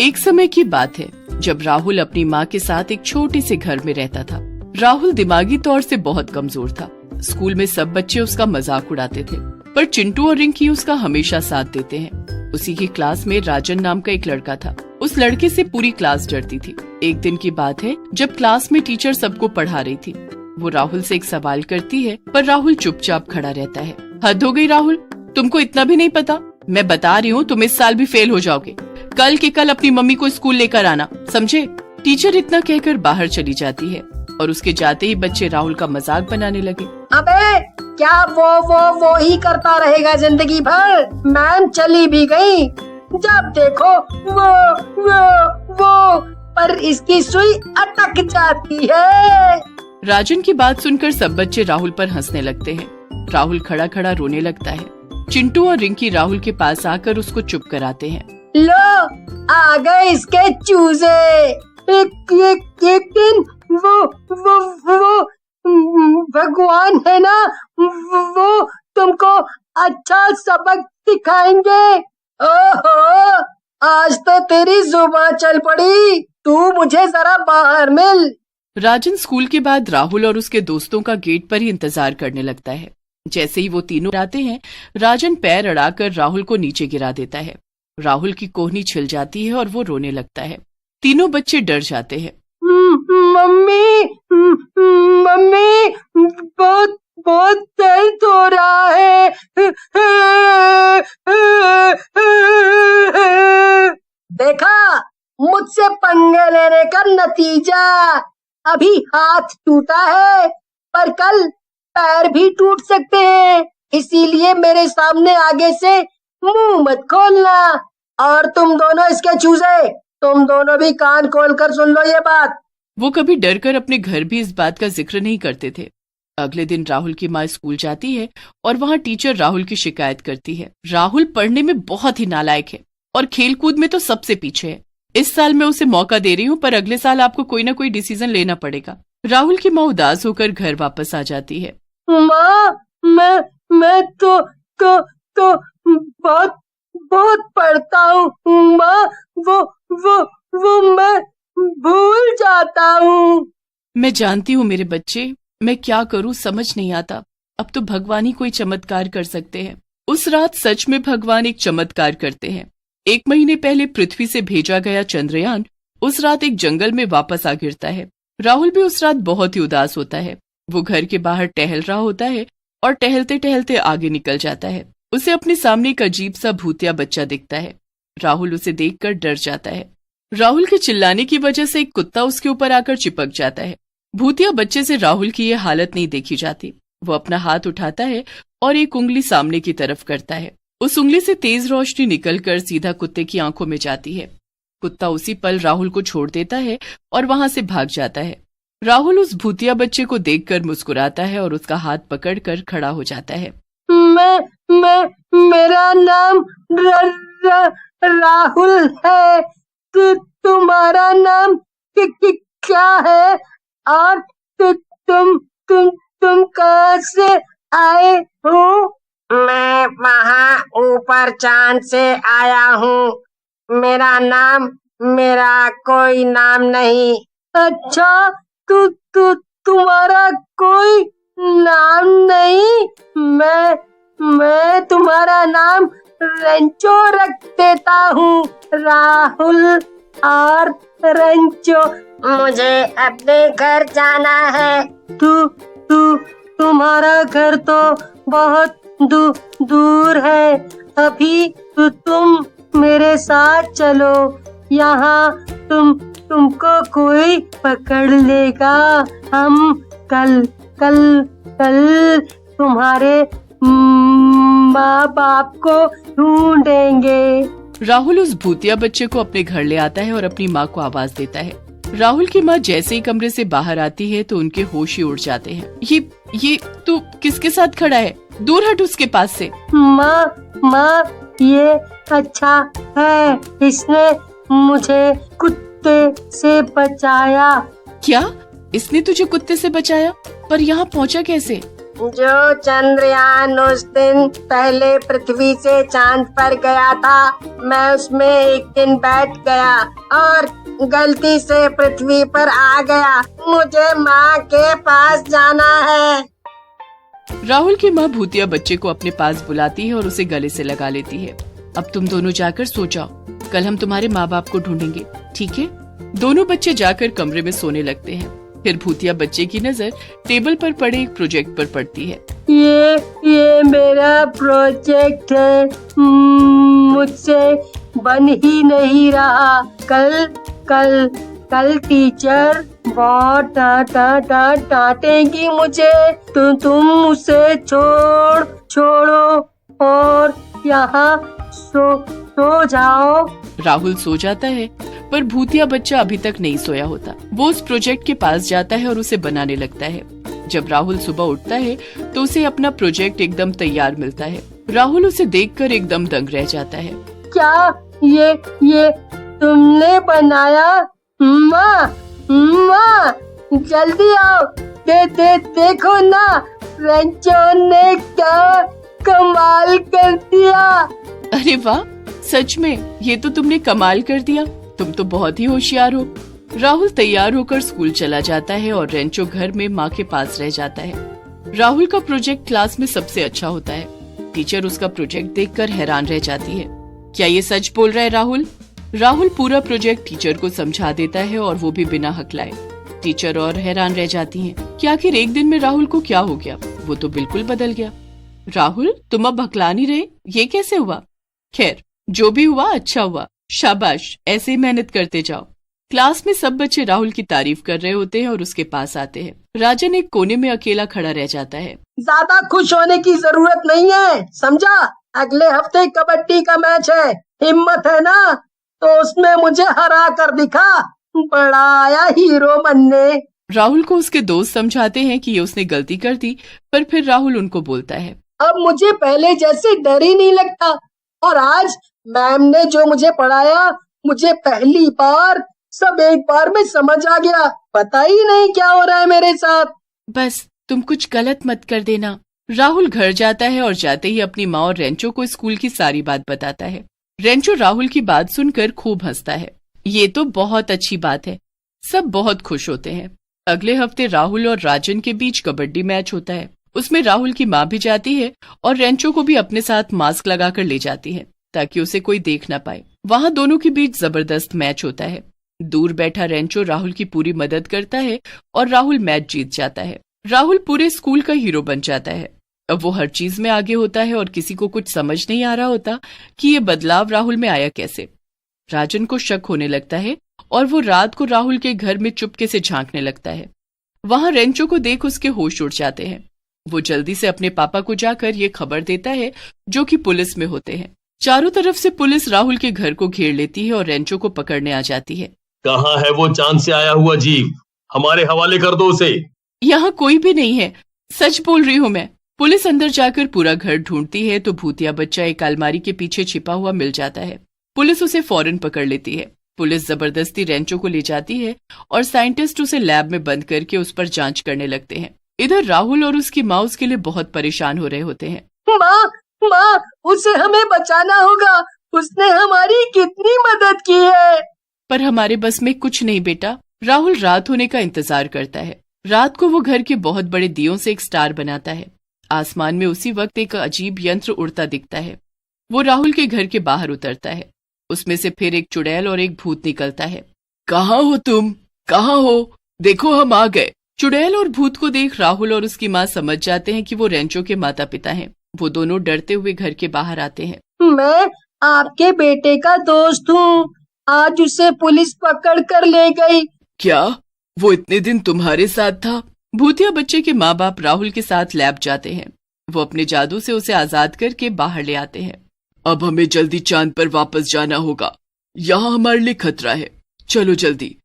एक समय की बात है जब राहुल अपनी माँ के साथ एक छोटे से घर में रहता था। राहुल दिमागी तौर से बहुत कमजोर था। स्कूल में सब बच्चे उसका मजाक उड़ाते थे, पर चिंटू और रिंकी उसका हमेशा साथ देते हैं। उसी की क्लास में राजन नाम का एक लड़का था। उस लड़के से पूरी क्लास डरती थी। एक दिन की बात है जब क्लास में टीचर सबको पढ़ा रही थी। वो राहुल से एक सवाल करती है, पर राहुल चुपचाप खड़ा रहता है। हद हो गई राहुल, तुमको इतना भी नहीं पता? मैं बता रही हूँ तुम इस साल भी फेल हो जाओगे। कल के कल अपनी मम्मी को स्कूल लेकर आना, समझे? टीचर इतना कहकर बाहर चली जाती है और उसके जाते ही बच्चे राहुल का मजाक बनाने लगे। अबे क्या वो ही करता रहेगा जिंदगी भर? मैम चली भी गई, जब देखो वो पर इसकी सुई अटक जाती है। राजन की बात सुनकर सब बच्चे राहुल पर हंसने लगते हैं। राहुल खड़ा खड़ा रोने लगता है। चिंटू और रिंकी राहुल के पास आकर उसको चुप कराते हैं। लो आ गए इसके चूजे। एक दिन वो भगवान है ना, वो तुमको अच्छा सबक सिखाएंगे। ओहो, आज तो तेरी जुबान चल पड़ी। तू मुझे जरा बाहर मिल। राजन स्कूल के बाद राहुल और उसके दोस्तों का गेट पर ही इंतजार करने लगता है। जैसे ही वो तीनों आते हैं, राजन पैर अड़ाकर राहुल को नीचे गिरा देता है। राहुल की कोहनी छिल जाती है और वो रोने लगता है। तीनों बच्चे डर जाते हैं। मम्मी बहुत दर्द हो रहा है। देखा, मुझसे पंगे लेने का नतीजा। अभी हाथ टूटा है, पर कल पैर भी टूट सकते हैं। इसीलिए मेरे सामने आगे से मुंह मत खोलना। और तुम दोनों इसके चूजे, तुम दोनों भी कान खोलकर सुन लो ये बात। वो कभी डर कर अपने घर भी इस बात का जिक्र नहीं करते थे। अगले दिन राहुल की माँ स्कूल जाती है और वहाँ टीचर राहुल की शिकायत करती है। राहुल पढ़ने में बहुत ही नालायक है और खेलकूद में तो सबसे पीछे है। इस साल मैं उसे मौका दे रही हूँ, पर अगले साल आपको कोई ना कोई डिसीजन लेना पड़ेगा। राहुल की माँ उदास होकर घर वापस आ जाती है। माँ, मैं तो बहुत पढ़ता हूँ माँ। वो मैं भूल जाता हूँ। मैं जानती हूँ मेरे बच्चे, मैं क्या करूँ समझ नहीं आता। अब तो भगवान ही कोई चमत्कार कर सकते हैं। उस रात सच में भगवान एक चमत्कार करते हैं। 1 महीने पहले पृथ्वी से भेजा गया चंद्रयान उस रात एक जंगल में वापस आ गिरता है। राहुल भी उस रात बहुत ही उदास होता है। वो घर के बाहर टहल रहा होता है और टहलते टहलते आगे निकल जाता है। उसे अपने सामने एक अजीब सा भूतिया बच्चा दिखता है। राहुल उसे देखकर डर जाता है। राहुल के चिल्लाने की वजह से एक कुत्ता उसके ऊपर आकर चिपक जाता है। भूतिया बच्चे से राहुल की ये हालत नहीं देखी जाती। वो अपना हाथ उठाता है और एक उंगली सामने की तरफ करता है। उस उंगली से तेज रोशनी निकलकर सीधा कुत्ते की आंखों में जाती है। कुत्ता उसी पल राहुल को छोड़ देता है और वहां से भाग जाता है। राहुल उस भूतिया बच्चे को देखकर मुस्कुराता है और उसका हाथ पकड़कर खड़ा हो जाता है। मेरा नाम राहुल है। तुम्हारा नाम क्या है? और तुम कहाँ से आए हो? मैं वहाँ ऊपर चांद से आया हूँ। मेरा कोई नाम नहीं। अच्छा, तुम्हारा कोई नाम नहीं? मैं तुम्हारा नाम रंचो रख देता हूँ। राहुल और रंचो। मुझे अपने घर जाना है। तुम्हारा घर तो बहुत दूर है। अभी तुम मेरे साथ चलो। यहाँ तुमको कोई पकड़ लेगा। हम कल तुम्हारे माँ बाप को ढूंढेंगे। राहुल उस भूतिया बच्चे को अपने घर ले आता है और अपनी माँ को आवाज देता है। राहुल की माँ जैसे ही कमरे से बाहर आती है तो उनके होश ही उड़ जाते हैं। ये तू किसके साथ खड़ा है? दूर हट उसके पास से। माँ ये अच्छा है, इसने मुझे कुत्ते से बचाया। क्या? इसने तुझे कुत्ते से बचाया? पर यहाँ पहुँचा कैसे? जो चंद्रयान उस दिन पहले पृथ्वी से चांद पर गया था, मैं उसमें एक दिन बैठ गया और गलती से पृथ्वी पर आ गया। मुझे माँ के पास जाना है। राहुल की माँ भूतिया बच्चे को अपने पास बुलाती है और उसे गले से लगा लेती है। अब तुम दोनों जाकर सो जाओ, कल हम तुम्हारे माँ बाप को ढूंढेंगे, ठीक है? दोनों बच्चे जाकर कमरे में सोने लगते हैं। फिर भूतिया बच्चे की नजर टेबल पर पड़े एक प्रोजेक्ट पर पड़ती है। ये मेरा प्रोजेक्ट है, मुझसे बन ही नहीं रहा। कल कल कल टीचर बहुत डांटेंगी मुझे। तुम उसे छोड़ो और यहाँ सो जाओ। राहुल सो जाता है, पर भूतिया बच्चा अभी तक नहीं सोया होता। वो उस प्रोजेक्ट के पास जाता है और उसे बनाने लगता है। जब राहुल सुबह उठता है तो उसे अपना प्रोजेक्ट एकदम तैयार मिलता है। राहुल उसे देखकर एकदम दंग रह जाता है। क्या ये तुमने बनाया? माँ जल्दी आओ, देखो ना, रेंचो ने क्या कमाल कर दिया। अरे वाह, सच में ये तो तुमने कमाल कर दिया। तुम तो बहुत ही होशियार हो। राहुल तैयार होकर स्कूल चला जाता है और रेंचो घर में माँ के पास रह जाता है। राहुल का प्रोजेक्ट क्लास में सबसे अच्छा होता है। टीचर उसका प्रोजेक्ट देखकर हैरान रह जाती है। क्या ये सच बोल रहा है राहुल? राहुल पूरा प्रोजेक्ट टीचर को समझा देता है और वो भी बिना हकलाए। टीचर और हैरान रह जाती हैं कि आखिर एक दिन में राहुल को क्या हो गया। वो तो बिल्कुल बदल गया। राहुल, तुम अब हकला नहीं रहे, ये कैसे हुआ? खैर, जो भी हुआ अच्छा हुआ। शाबाश, ऐसे ही मेहनत करते जाओ। क्लास में सब बच्चे राहुल की तारीफ कर रहे होते हैं और उसके पास आते हैं। राजन एक कोने में अकेला खड़ा रह जाता है। ज्यादा खुश होने की जरूरत नहीं है, समझा? अगले हफ्ते कबड्डी का मैच है, हिम्मत है ना तो उसमें मुझे हरा कर दिखा। बड़ा आया हीरो बनने। राहुल को उसके दोस्त समझाते हैं कि ये उसने गलती कर दी, पर फिर राहुल उनको बोलता है, अब मुझे पहले जैसे डर ही नहीं लगता और आज मैम ने जो मुझे पढ़ाया, मुझे पहली बार सब एक बार में समझ आ गया। पता ही नहीं क्या हो रहा है मेरे साथ। बस तुम कुछ गलत मत कर देना। राहुल घर जाता है और जाते ही अपनी माँ और रेंचो को स्कूल की सारी बात बताता है। रेंचो राहुल की बात सुनकर खूब हंसता है। ये तो बहुत अच्छी बात है। सब बहुत खुश होते हैं। अगले हफ्ते राहुल और राजन के बीच कबड्डी मैच होता है। उसमें राहुल की माँ भी जाती है और रेंचो को भी अपने साथ मास्क लगाकर ले जाती है ताकि उसे कोई देख ना पाए। वहाँ दोनों के बीच जबरदस्त मैच होता है। दूर बैठा रेंचो राहुल की पूरी मदद करता है और राहुल मैच जीत जाता है। राहुल पूरे स्कूल का हीरो बन जाता है। अब वो हर चीज में आगे होता है और किसी को कुछ समझ नहीं आ रहा होता कि ये बदलाव राहुल में आया कैसे। राजन को शक होने लगता है और वो रात को राहुल के घर में चुपके से झांकने लगता है। वहां रेंचो को देख उसके होश उड़ जाते हैं। वो जल्दी से अपने पापा को जाकर ये खबर देता है, जो कि पुलिस में होते हैं। चारों तरफ से पुलिस राहुल के घर को घेर लेती है और रेंचो को पकड़ने आ जाती है। कहाँ है वो चांद से आया हुआ जीव? हमारे हवाले कर दो उसे। यहाँ कोई भी नहीं है, सच बोल रही हूँ मैं। पुलिस अंदर जाकर पूरा घर ढूंढती है तो भूतिया बच्चा एक अलमारी के पीछे छिपा हुआ मिल जाता है। पुलिस उसे फौरन पकड़ लेती है। पुलिस जबरदस्ती रेंचो को ले जाती है और साइंटिस्ट उसे लैब में बंद करके उस पर जांच करने लगते हैं। इधर राहुल और उसकी माँ उसके लिए बहुत परेशान हो रहे होते हैं। माँ, उसे हमें बचाना होगा। उसने हमारी कितनी मदद की है। पर हमारे बस में कुछ नहीं बेटा। राहुल रात होने का इंतजार करता है। रात को वो घर के बहुत बड़े दियों से एक स्टार बनाता है। आसमान में उसी वक्त एक अजीब यंत्र उड़ता दिखता है। वो राहुल के घर के बाहर उतरता है। उसमें से फिर एक चुड़ैल और एक भूत निकलता है। कहाँ हो तुम? कहाँ हो? देखो हम आ गए। चुड़ैल और भूत को देख राहुल और उसकी माँ समझ जाते हैं कि वो रेंचो के माता पिता हैं। वो दोनों डरते हुए घर के बाहर आते हैं। मैं आपके बेटे का दोस्त हूँ। आज उसे पुलिस पकड़ कर ले गई। क्या वो इतने दिन तुम्हारे साथ था? भूतिया बच्चे के माँ बाप राहुल के साथ लैब जाते हैं। वो अपने जादू से उसे आजाद करके बाहर ले आते हैं। अब हमें जल्दी चांद पर वापस जाना होगा। यहाँ हमारे लिए खतरा है। चलो जल्दी।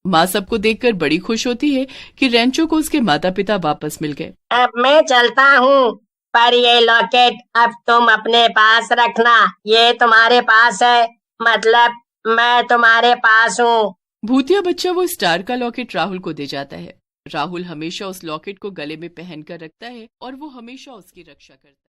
माँ सबको देखकर बड़ी खुश होती है कि रेंचो को उसके माता पिता वापस मिल गए। अब मैं चलता हूँ, पर ये लॉकेट अब तुम अपने पास रखना। ये तुम्हारे पास है, मतलब मैं तुम्हारे पास हूँ। भूतिया बच्चा वो स्टार का लॉकेट राहुल को दे जाता है। राहुल हमेशा उस लॉकेट को गले में पहनकर रखता है और वो हमेशा उसकी रक्षा करता है।